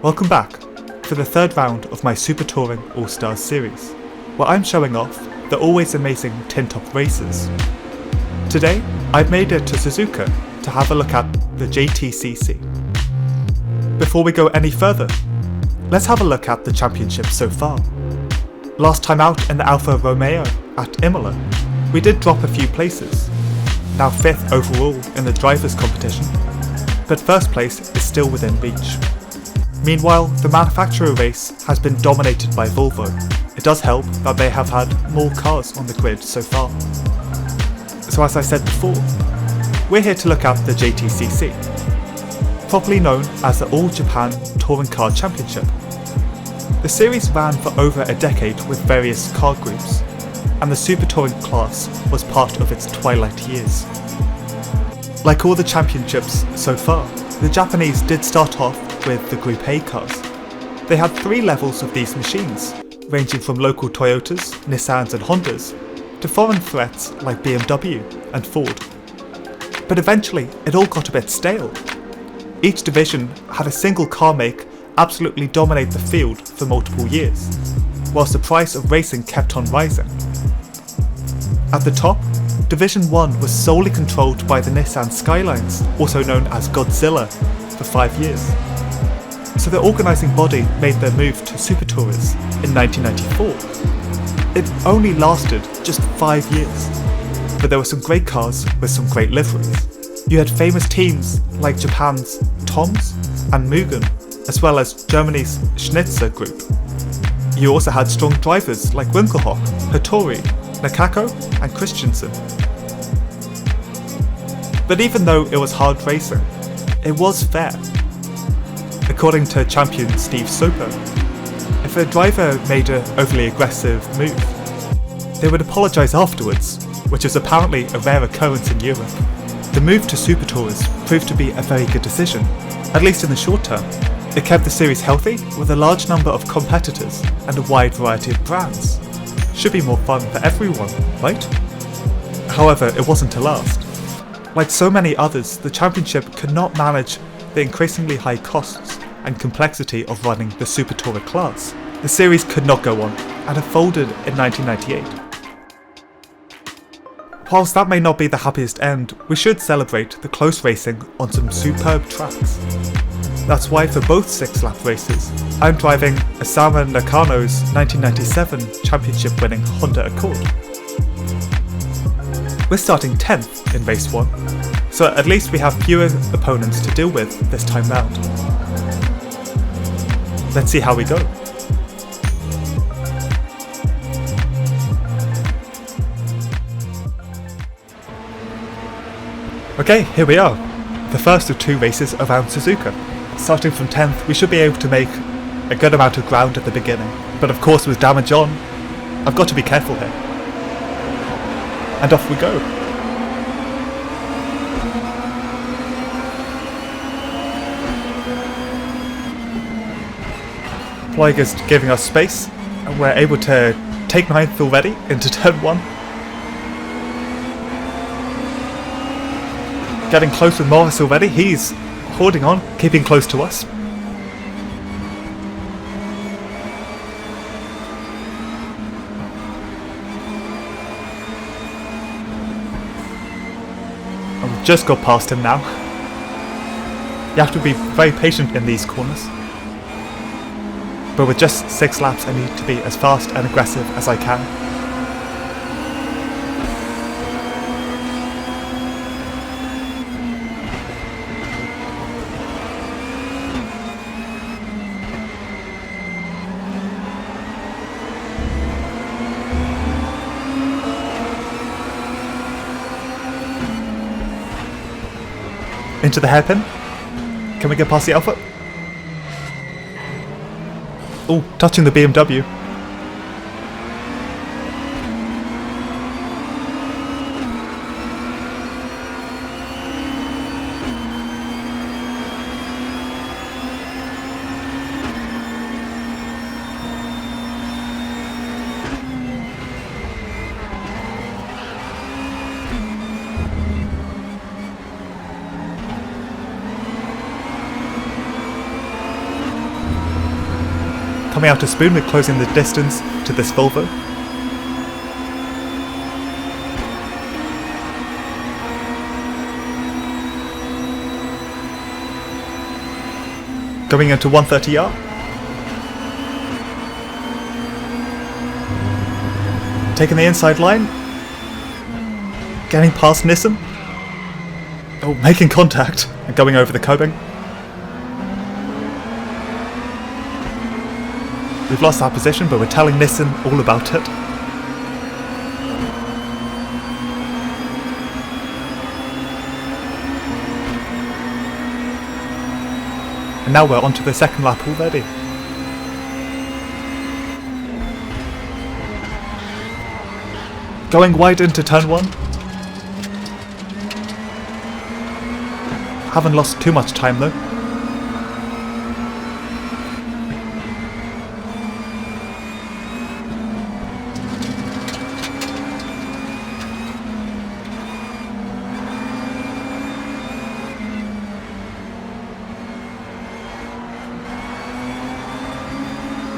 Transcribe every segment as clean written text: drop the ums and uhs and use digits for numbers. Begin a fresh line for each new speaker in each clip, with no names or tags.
Welcome back for the third round of my Supertouring All-Stars series, where I'm showing off the always amazing tin top races. Today, I've made it to Suzuka to have a look at the JTCC. Before we go any further, let's have a look at the championship so far. Last time out in the Alfa Romeo at Imola, we did drop a few places, now 5th overall in the drivers' competition, but first place is still within reach. Meanwhile, the manufacturer race has been dominated by Volvo. It does help that they have had more cars on the grid so far. So as I said before, we're here to look at the JTCC, properly known as the All Japan Touring Car Championship. The series ran for over a decade with various car groups, and the Super Touring class was part of its twilight years. Like all the championships so far, the Japanese did start off with the Group A cars. They had 3 levels of these machines, ranging from local Toyotas, Nissans and Hondas, to foreign threats like BMW and Ford. But eventually, it all got a bit stale. Each division had a single car make absolutely dominate the field for multiple years, whilst the price of racing kept on rising. At the top, Division 1 was solely controlled by the Nissan Skylines, also known as Godzilla, for 5 years. So the organising body made their move to Supertourers in 1994. It only lasted just 5 years, but there were some great cars with some great liveries. You had famous teams like Japan's Toms and Mugen, as well as Germany's Schnitzer group. You also had strong drivers like Winkelhock, Hattori, Nakako and Christensen. But even though it was hard racing, it was fair. According to champion Steve Soper, if a driver made an overly aggressive move, they would apologise afterwards, which is apparently a rare occurrence in Europe. The move to Supertourers proved to be a very good decision, at least in the short term. It kept the series healthy with a large number of competitors and a wide variety of brands. Should be more fun for everyone, right? However, it wasn't to last. Like so many others, the championship could not manage the increasingly high costs and complexity of running the Super Tourer class. The series could not go on, and it folded in 1998. Whilst that may not be the happiest end, we should celebrate the close racing on some superb tracks. That's why for both 6-lap races, I'm driving Osamu Nakano's 1997 championship-winning Honda Accord. We're starting 10th in race 1, so at least we have fewer opponents to deal with this time round. Let's see how we go. Okay, here we are, the first of 2 races around Suzuka. Starting from 10th, we should be able to make a good amount of ground at the beginning, but of course with damage on, I've got to be careful here. And off we go. Flyger's giving us space, and we're able to take 9th already into turn 1. Getting close with Morris already, he's holding on, keeping close to us. And we've just got past him now. You have to be very patient in these corners. But with just 6 laps, I need to be as fast and aggressive as I can. Into the hairpin. Can we get past the Alpha? Oh, touching the BMW. Coming out to spoon, we're closing the distance to this Volvo. Going into 130R. Taking the inside line. Getting past Nissan. Oh, making contact and going over the coping. We've lost our position, but we're telling Nissan all about it. And now we're onto the second lap already. Going wide into turn 1. Haven't lost too much time though.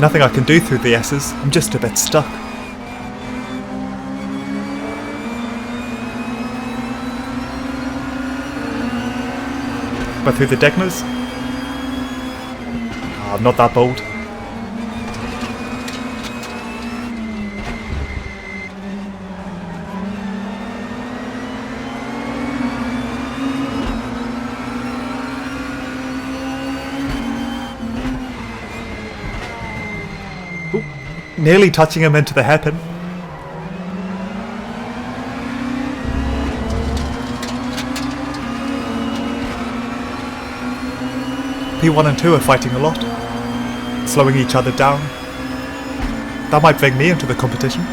Nothing I can do through the S's, I'm just a bit stuck. But through the Degnas? Oh, I'm not that bold. Ooh, nearly touching him into the hairpin. P1 and 2 are fighting a lot, slowing each other down. That might bring me into the competition.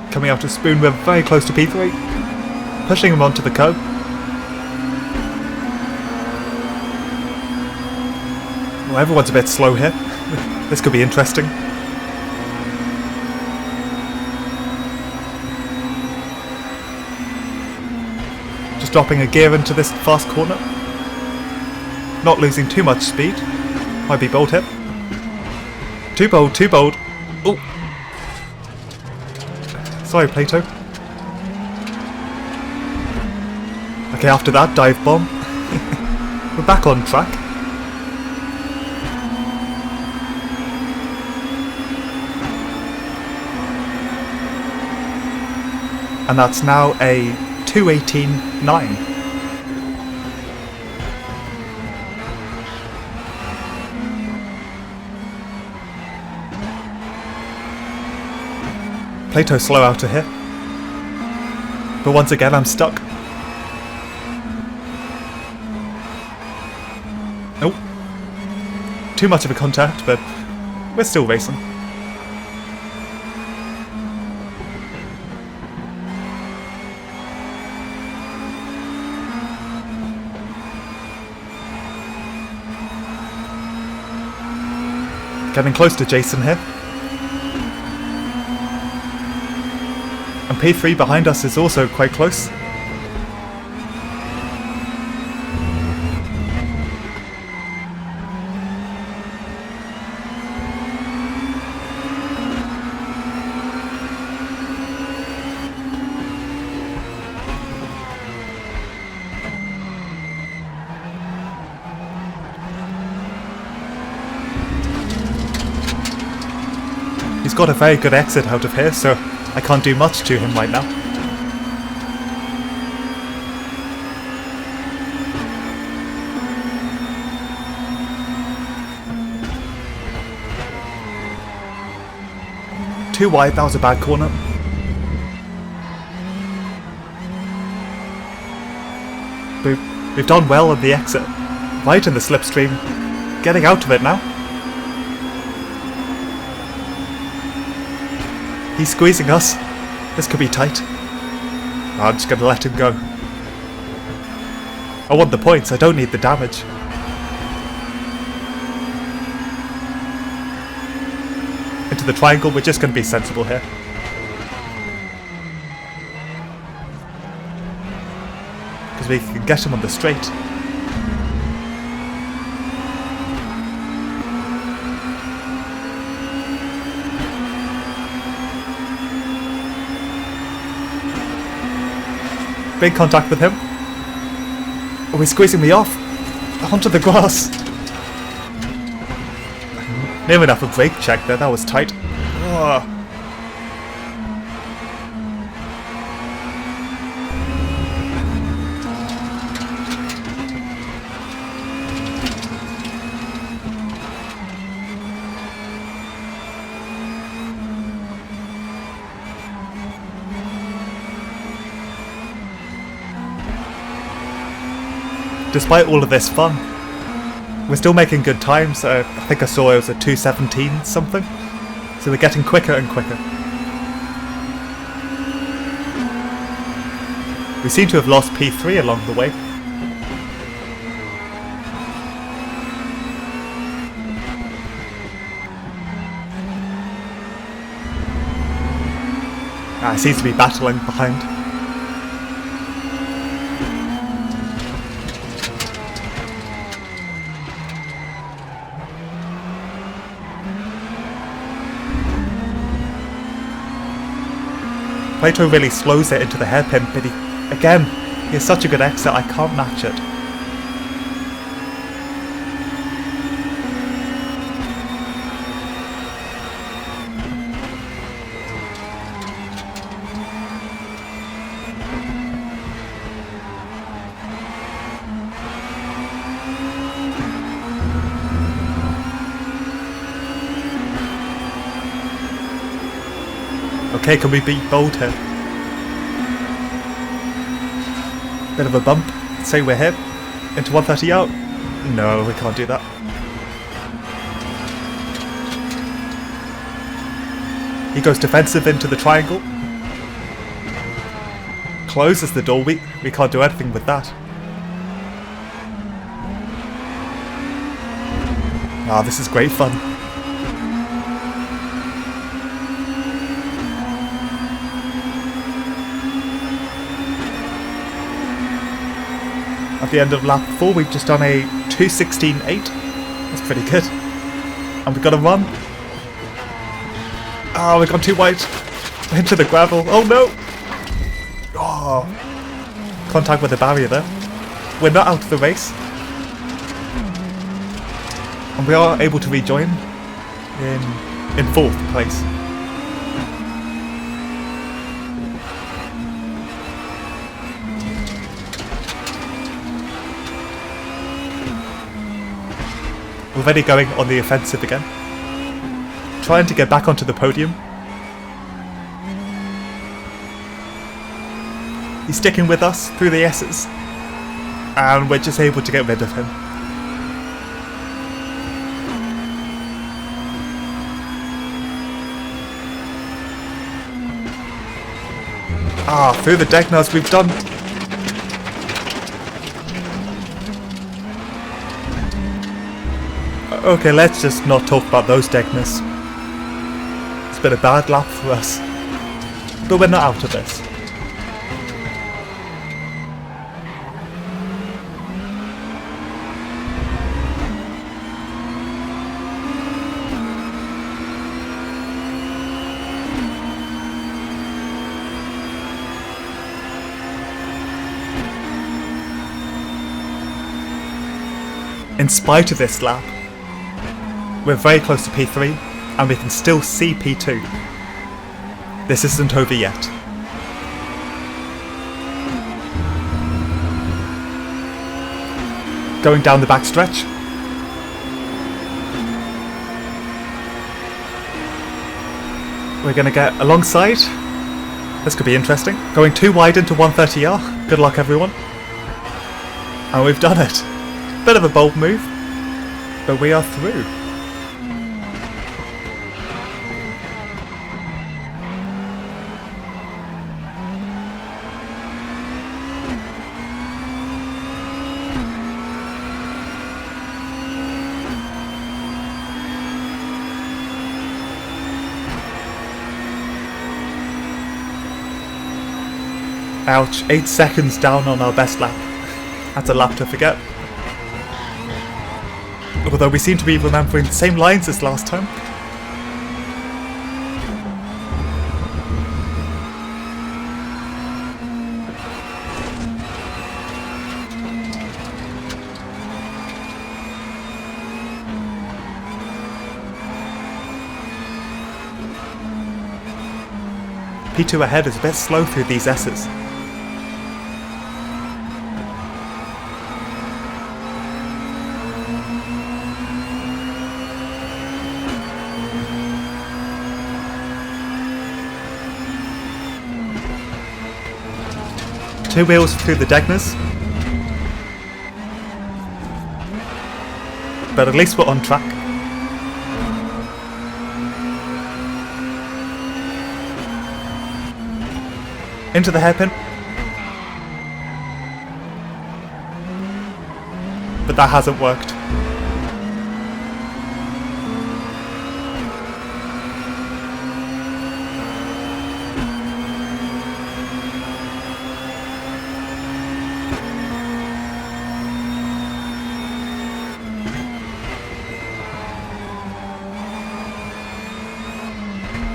Coming out of spoon, we're very close to P3, pushing him onto the curb. Well, everyone's a bit slow here. This could be interesting. Dropping a gear into this fast corner. Not losing too much speed. Might be bold here. Too bold, too bold. Oh. Sorry, Plato. Okay, after that, dive bomb. We're back on track. And that's now a 2:18.9. Plato slow out of here. But once again I'm stuck. Nope. Too much of a contact, but we're still racing. Getting close to Jason here. And P3 behind us is also quite close. He's got a very good exit out of here, so I can't do much to him right now. Too wide, that was a bad corner. We've done well on the exit. Right in the slipstream. Getting out of it now. He's squeezing us. This could be tight. I'm just going to let him go. I want the points, I don't need the damage. Into the triangle, we're just going to be sensible here. because we can get him on the straight. Big contact with him. Oh, he's squeezing me off onto the grass. Near enough a brake check there, that was tight. Oh. Despite all of this fun, we're still making good times. I think I saw it was a 2:17 something. So we're getting quicker and quicker. We seem to have lost P3 along the way. He seems to be battling behind. Plato really slows it into the hairpin, but again, he has such a good exit, I can't match it. Okay, can we beat Bold here? Bit of a bump. Say we're here. Into 130 out. No, we can't do that. He goes defensive into the triangle. Closes the door. We can't do anything with that. Ah, this is great fun. At the end of lap 4, we've just done a 2:16.8. That's pretty good. And we've got to run. Oh, we've gone too wide. Into the gravel. Oh no! Oh, contact with the barrier there. We're not out of the race. And we are able to rejoin in 4th place. Already going on the offensive again. Trying to get back onto the podium. He's sticking with us through the S's. And we're just able to get rid of him. Ah, through the Degnars we've done. Okay, let's just not talk about those Degnars. It's been a bad lap for us. But we're not out of this. In spite of this lap, we're very close to P3, and we can still see P2. This isn't over yet. Going down the back stretch. We're going to get alongside. This could be interesting. Going too wide into 130R. Good luck, everyone. And we've done it. Bit of a bold move, but we are through. Ouch, 8 seconds down on our best lap. That's a lap to forget. Although we seem to be remembering the same lines as last time. P2 ahead is a bit slow through these S's. Two wheels through the Degners. But at least we're on track. Into the hairpin. But that hasn't worked.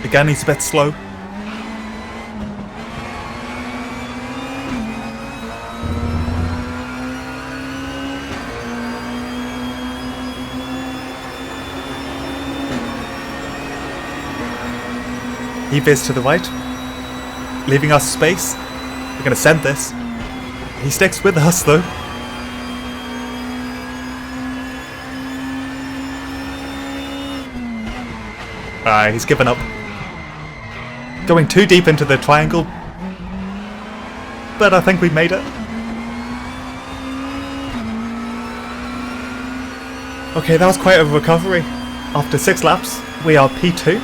Again, he's a bit slow. He veers to the right, leaving us space. We're going to send this. He sticks with us though. He's given up. Going too deep into the triangle, but I think we made it. Okay, that was quite a recovery. After 6 laps, we are P2.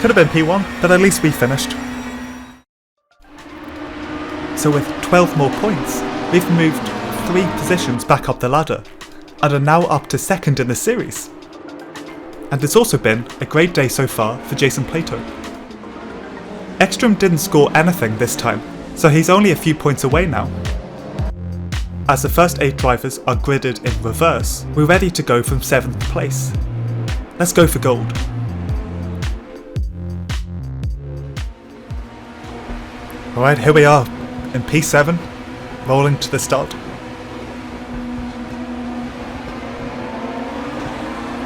Could have been P1, but at least we finished. So with 12 more points, we've moved 3 positions back up the ladder, and are now up to 2nd in the series. And it's also been a great day so far for Jason Plato. Ekstrom didn't score anything this time, so he's only a few points away now. As the first 8 drivers are gridded in reverse, we're ready to go from 7th place. Let's go for gold. Alright, here we are, in P7, rolling to the start.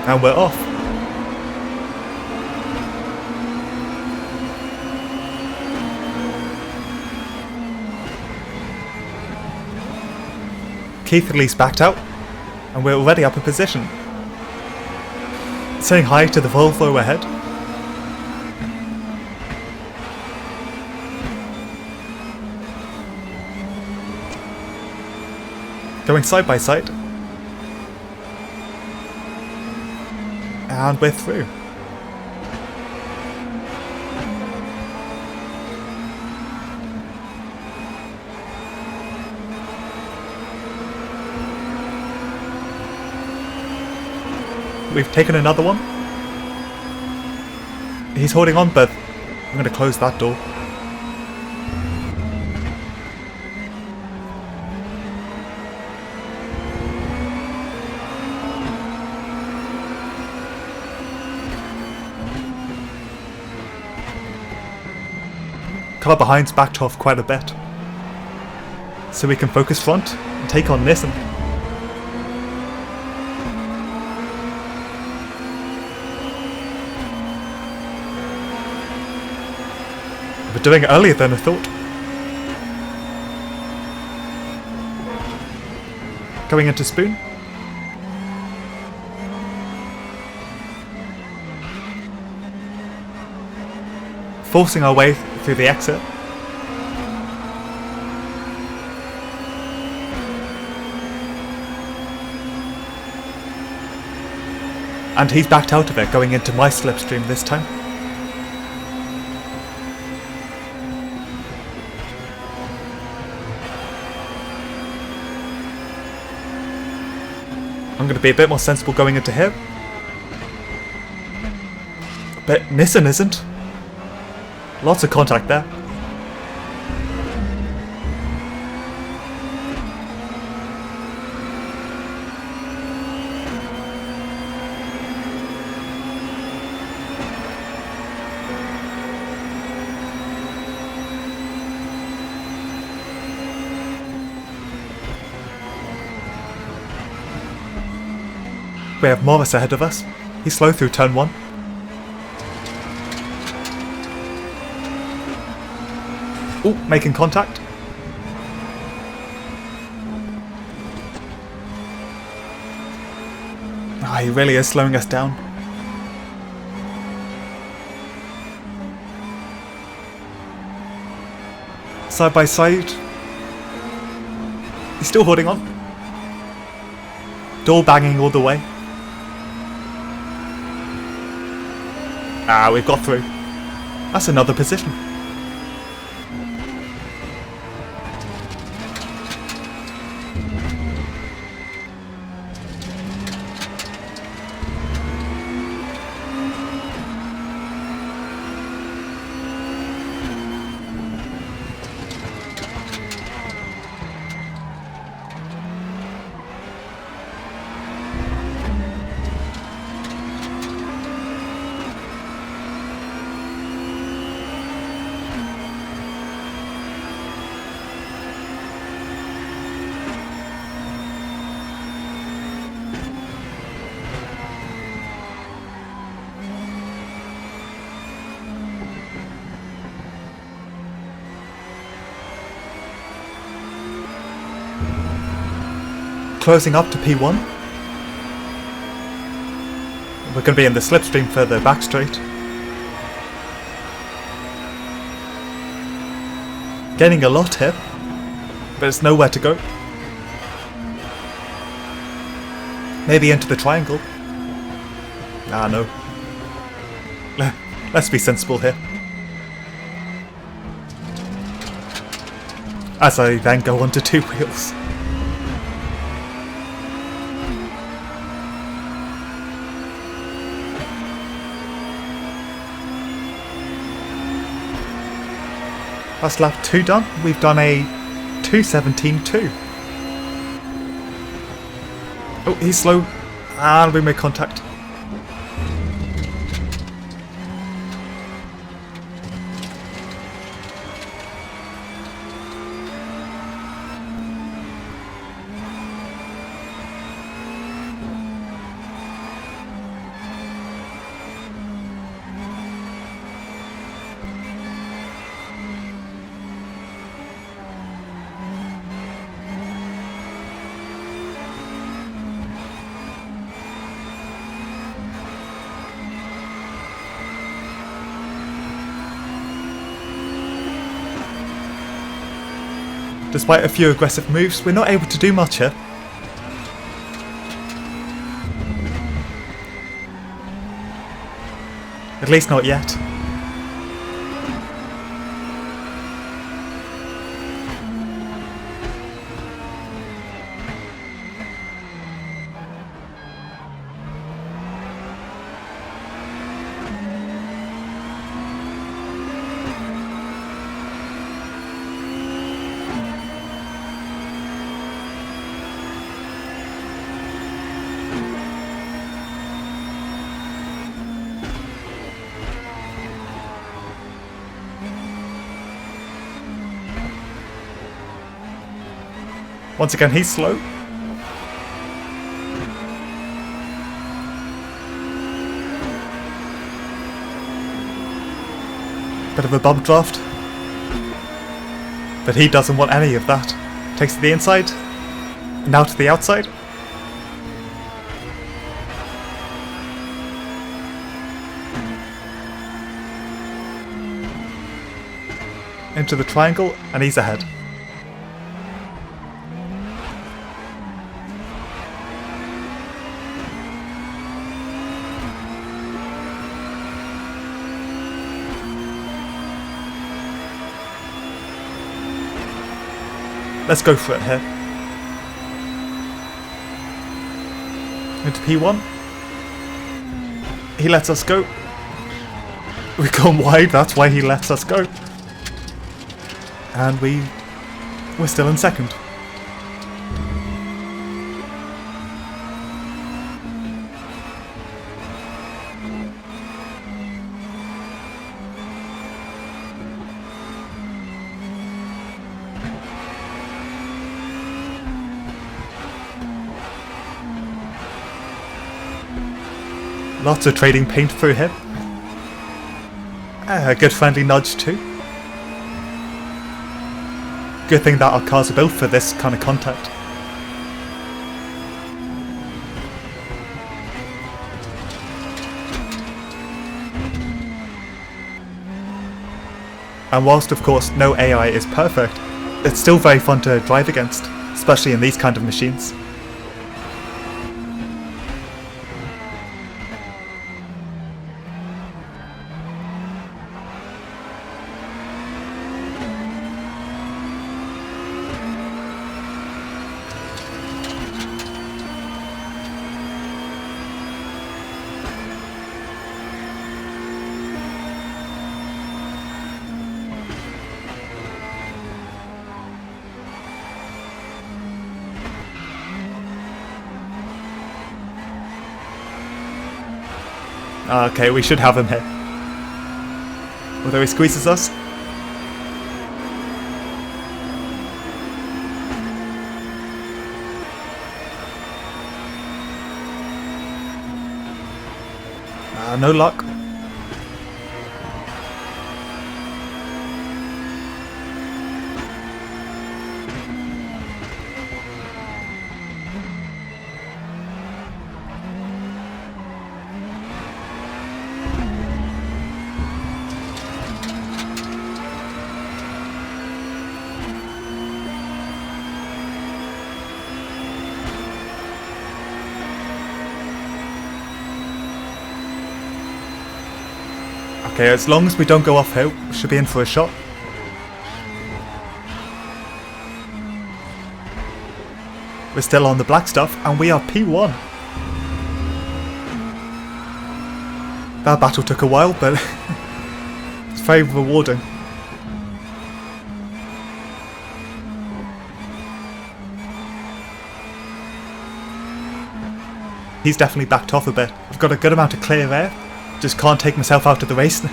And we're off. Keith at least backed out, and we're already up a position. Saying hi to the Volvo ahead. Going side by side. And we're through. We've taken another one. He's holding on, but I'm going to close that door. Car behind's backed off quite a bit, so we can focus front and take on Nissan. We're doing it earlier than I thought. Going into Spoon. Forcing our way through the exit. And he's backed out of it, going into my slipstream this time. I'm going to be a bit more sensible going into here. But Nissan isn't. Lots of contact there. We have Morris ahead of us. He's slow through turn 1. Oh, making contact. Ah, he really is slowing us down. Side by side. He's still holding on. Door banging all the way. Ah, we've got through. That's another position. Closing up to P1. We're going to be in the slipstream further back straight. Getting a lot here, but it's nowhere to go. Maybe into the triangle. Ah, no. Let's be sensible here. As I then go onto 2 wheels. That's lap 2 done. We've done a 2:17.2. Oh, he's slow. And we made contact. Despite a few aggressive moves, we're not able to do much here. At least not yet. Once again, he's slow. Bit of a bump draft. But he doesn't want any of that. Takes to the inside. Now to the outside. Into the triangle, and he's ahead. Let's go for it here. Into P1. He lets us go. We've gone wide, that's why he lets us go. And we're still in second. Lots of trading paint through here. A good friendly nudge too. Good thing that our cars are built for this kind of contact. And whilst of course no AI is perfect, it's still very fun to drive against, especially in these kind of machines. Okay, we should have him here. Although he squeezes us. No luck. Okay, as long as we don't go off hill, we should be in for a shot. We're still on the black stuff, and we are P1. That battle took a while, but it's very rewarding. He's definitely backed off a bit. I've got a good amount of clear air. Just can't take myself out of the race.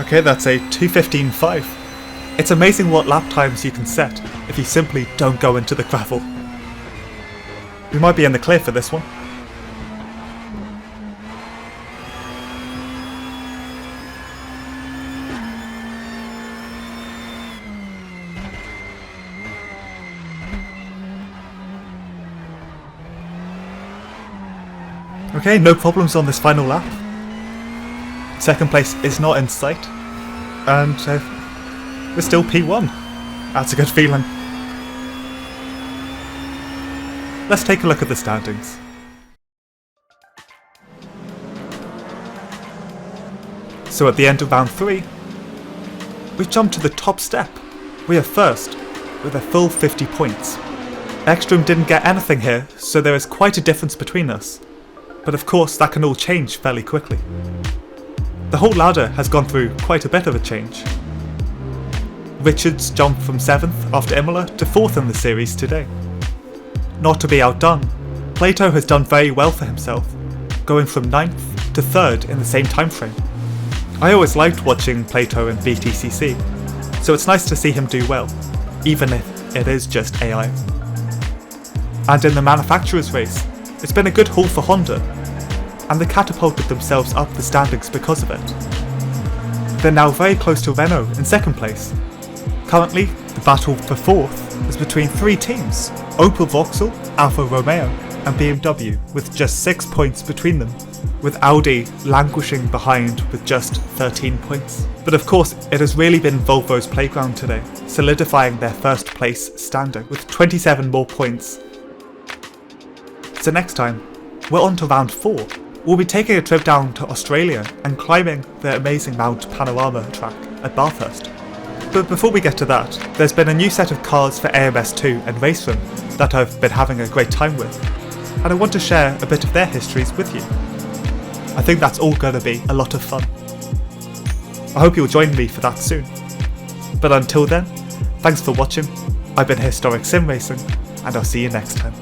Okay, that's a 2:15.5. It's amazing what lap times you can set if you simply don't go into the gravel. We might be in the clear for this one. Okay, no problems on this final lap. Second place is not in sight. And we're still P1. That's a good feeling. Let's take a look at the standings. So at the end of round 3, we've jumped to the top step. We are first, with a full 50 points. RaceRoom didn't get anything here, so there is quite a difference between us. But of course that can all change fairly quickly. The whole ladder has gone through quite a bit of a change. Richards jumped from 7th after Imola to 4th in the series today. Not to be outdone, Plato has done very well for himself, going from 9th to 3rd in the same time frame. I always liked watching Plato in JTCC, so it's nice to see him do well, even if it is just AI. And in the manufacturer's race, it's been a good haul for Honda, and they catapulted themselves up the standings because of it. They're now very close to Renault in 2nd place. Currently, the battle for 4th is between 3 teams, Opel Vauxhall, Alfa Romeo and BMW, with just 6 points between them, with Audi languishing behind with just 13 points. But of course, it has really been Volvo's playground today, solidifying their first place standing with 27 more points. So next time, we're on to round 4. We'll be taking a trip down to Australia and climbing the amazing Mount Panorama track at Bathurst. But before we get to that, there's been a new set of cars for AMS2 and RaceRoom that I've been having a great time with, and I want to share a bit of their histories with you. I think that's all going to be a lot of fun. I hope you'll join me for that soon. But until then, thanks for watching. I've been Historic Sim Racing, and I'll see you next time.